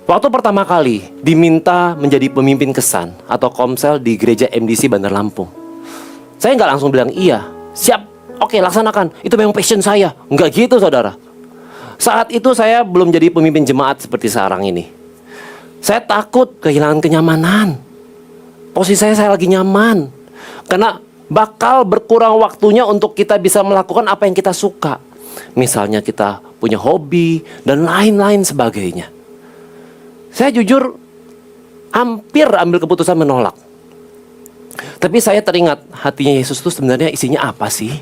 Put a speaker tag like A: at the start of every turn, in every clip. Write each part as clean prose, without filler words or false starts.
A: Waktu pertama kali diminta menjadi pemimpin kesan atau komsel di gereja MDC Bandar Lampung, saya nggak langsung bilang iya, siap, oke laksanakan, itu memang passion saya. Nggak gitu saudara. Saat itu saya belum jadi pemimpin jemaat seperti sekarang ini. Saya takut kehilangan kenyamanan. Posisi saya lagi nyaman. Karena bakal berkurang waktunya untuk kita bisa melakukan apa yang kita suka. Misalnya kita punya hobi dan lain-lain sebagainya. Saya jujur hampir ambil keputusan menolak. Tapi saya teringat hatinya Yesus itu sebenarnya isinya apa sih?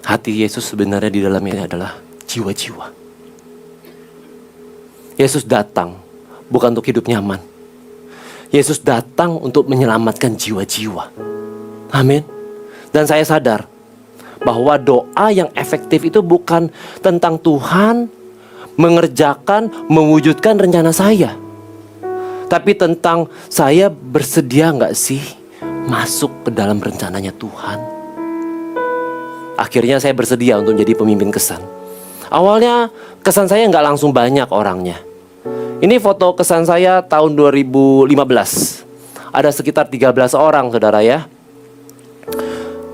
A: Hati Yesus sebenarnya di dalamnya adalah jiwa-jiwa. Yesus datang bukan untuk hidup nyaman. Yesus datang untuk menyelamatkan jiwa-jiwa. Amin. Dan saya sadar bahwa doa yang efektif itu bukan tentang Tuhan mengerjakan, mewujudkan rencana saya, tapi tentang saya bersedia nggak sih masuk ke dalam rencananya Tuhan. Akhirnya saya bersedia untuk jadi pemimpin kesan. Awalnya kesan saya nggak langsung banyak orangnya. Ini foto kesan saya tahun 2015. Ada sekitar 13 orang saudara ya.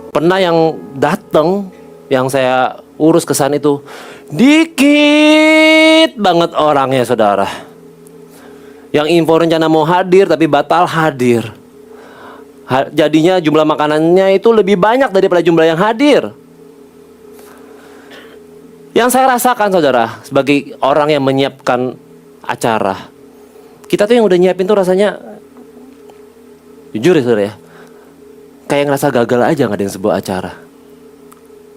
A: Pernah yang datang, yang saya urus kesan itu dikit banget orangnya saudara. Yang info rencana mau hadir tapi batal hadir. Jadinya jumlah makanannya itu lebih banyak daripada jumlah yang hadir. Yang saya rasakan saudara, sebagai orang yang menyiapkan acara, kita tuh yang udah nyiapin tuh rasanya, jujur ya saudara ya, kayak ngerasa gagal aja ngadain sebuah acara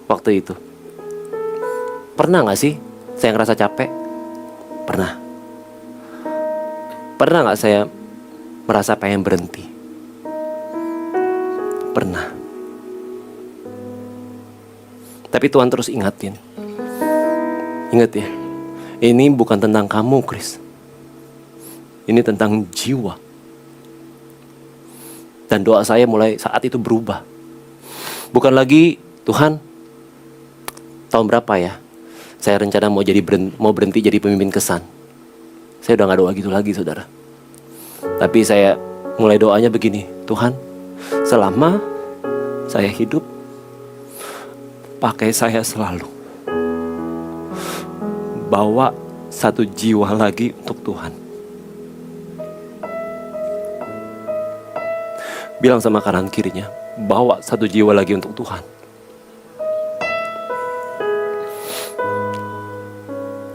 A: waktu itu. Pernah gak sih saya ngerasa capek? Pernah. Pernah gak saya merasa pengen berhenti? Pernah. Tapi Tuhan terus ingatin. Ingat ya, ini bukan tentang kamu Chris. Ini tentang jiwa. Dan doa saya mulai saat itu berubah. Bukan lagi, Tuhan, tahun berapa ya saya rencana mau berhenti jadi pemimpin kesan. Saya udah gak doa gitu lagi saudara. Tapi saya mulai doanya begini, Tuhan, selama saya hidup, pakai saya selalu. Bawa satu jiwa lagi untuk Tuhan. Bilang sama kanan kirinya, bawa satu jiwa lagi untuk Tuhan.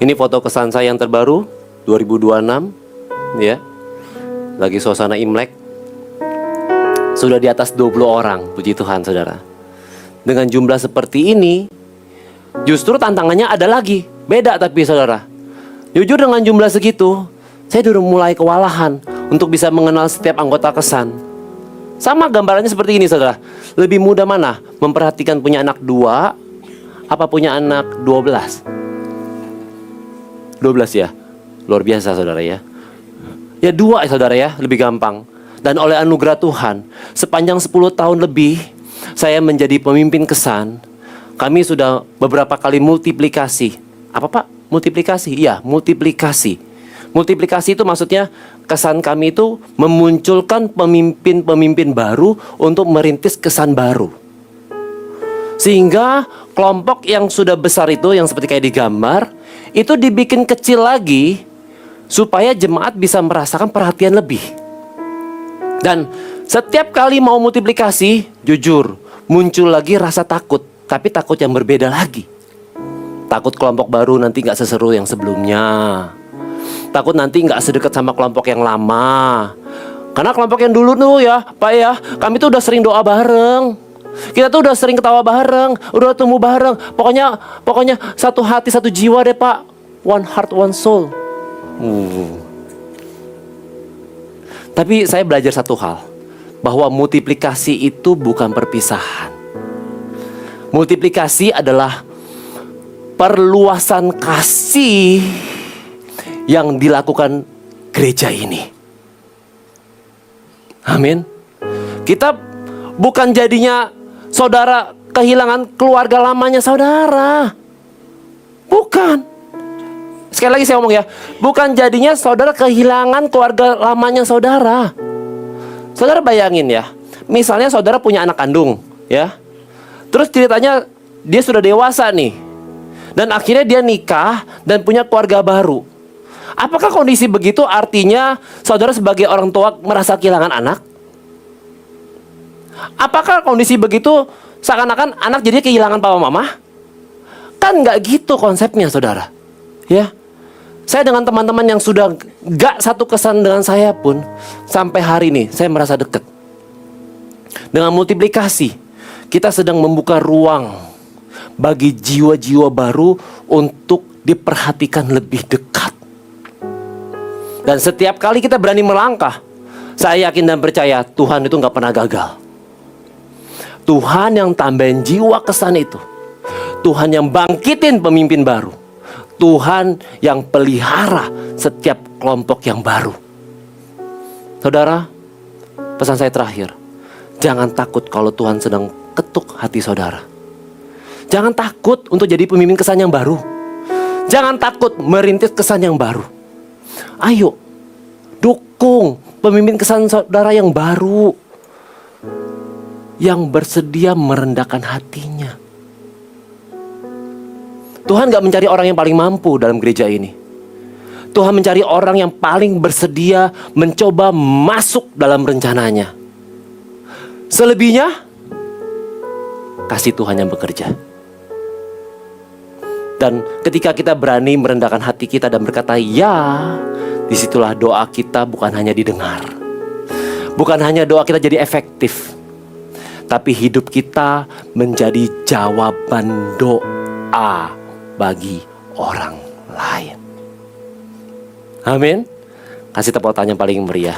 A: Ini foto kesan saya yang terbaru 2026 ya. Lagi suasana Imlek. Sudah di atas 20 orang, puji Tuhan saudara. Dengan jumlah seperti ini, justru tantangannya ada lagi. Beda tapi saudara. Jujur dengan jumlah segitu, saya udah mulai kewalahan untuk bisa mengenal setiap anggota kesan. Sama gambarannya seperti ini saudara. Lebih mudah mana? Memperhatikan punya anak 2 apa punya anak 12? 12 ya? Luar biasa saudara ya. Ya 2 ya saudara ya, lebih gampang. Dan oleh anugerah Tuhan, sepanjang 10 tahun lebih saya menjadi pemimpin kesan. Kami sudah beberapa kali multiplikasi. Apa Pak? Multiplikasi? Iya, multiplikasi. Multiplikasi itu maksudnya kesan kami itu memunculkan pemimpin-pemimpin baru untuk merintis kesan baru. Sehingga kelompok yang sudah besar itu, yang seperti kayak digambar, itu dibikin kecil lagi supaya jemaat bisa merasakan perhatian lebih. Dan setiap kali mau multiplikasi, jujur, muncul lagi rasa takut. Tapi takut yang berbeda lagi. Takut kelompok baru nanti gak seseru yang sebelumnya. Takut nanti gak sedekat sama kelompok yang lama. Karena kelompok yang dulu tuh ya Pak ya, kami tuh udah sering doa bareng. Kita tuh udah sering ketawa bareng, udah tumbuh bareng. Pokoknya satu hati satu jiwa deh Pak. One heart one soul. Tapi saya belajar satu hal, bahwa multiplikasi itu bukan perpisahan. Multiplikasi adalah perluasan kasih yang dilakukan gereja ini. Amin. Kita bukan jadinya saudara kehilangan keluarga lamanya saudara. Bukan. Sekali lagi saya ngomong ya, bukan jadinya saudara kehilangan keluarga lamanya saudara. Saudara bayangin ya, misalnya saudara punya anak kandung, ya. Terus ceritanya dia sudah dewasa nih, dan akhirnya dia nikah dan punya keluarga baru. Apakah kondisi begitu artinya saudara sebagai orang tua merasa kehilangan anak? Apakah kondisi begitu seakan-akan anak jadi kehilangan papa mama? Kan nggak gitu konsepnya saudara. Ya, saya dengan teman-teman yang sudah gak satu kesan dengan saya pun, sampai hari ini saya merasa dekat. Dengan multiplikasi, kita sedang membuka ruang bagi jiwa-jiwa baru untuk diperhatikan lebih dekat. Dan setiap kali kita berani melangkah, saya yakin dan percaya Tuhan itu gak pernah gagal. Tuhan yang tambahin jiwa kesan itu, Tuhan yang bangkitin pemimpin baru, Tuhan yang pelihara setiap kelompok yang baru. Saudara, pesan saya terakhir, jangan takut kalau Tuhan sedang ketuk hati saudara. Jangan takut untuk jadi pemimpin kesan yang baru. Jangan takut merintis kesan yang baru. Ayo, dukung pemimpin kesan saudara yang baru, yang bersedia merendahkan hatinya. Tuhan gak mencari orang yang paling mampu dalam gereja ini. Tuhan mencari orang yang paling bersedia mencoba masuk dalam rencananya. Selebihnya, kasih Tuhan yang bekerja. Dan ketika kita berani merendahkan hati kita dan berkata ya, disitulah doa kita bukan hanya didengar, bukan hanya doa kita jadi efektif, tapi hidup kita menjadi jawaban doa bagi orang lain. Amin. Kasih tepuk tangan yang paling meriah.